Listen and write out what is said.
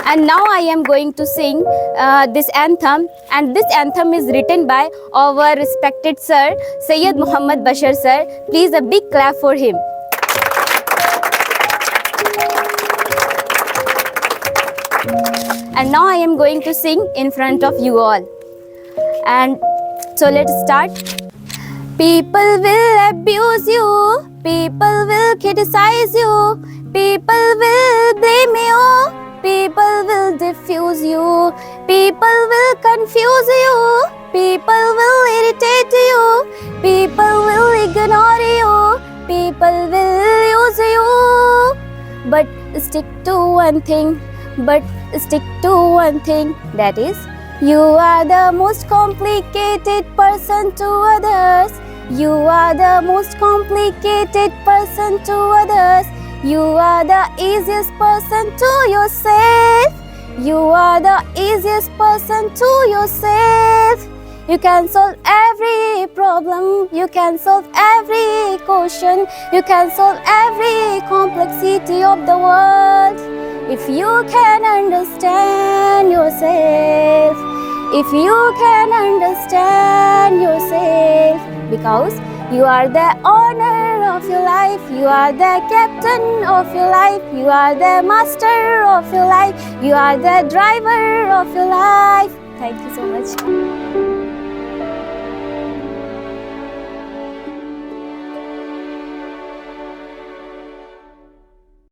And now I am going to sing this anthem, and this anthem is written by our respected sir, Sayyid Muhammad Bashar sir. Please a big clap for him. And now I am going to sing in front of you all. And so let's start. People will abuse you, people will criticize you, people will blame you, people will diffuse you, people will confuse you, people will irritate you, people will ignore you, people will use you. But stick to one thing, that is, you are the most complicated person to others. You are the most complicated person to others. You are the easiest person to yourself. You are the easiest person to yourself. You can solve every problem. You can solve every question. You can solve every complexity of the world. If you can understand yourself. If you can understand yourself. Because you are the owner of your life, you are the captain of your life, you are the master of your life, you are the driver of your life. Thank you so much.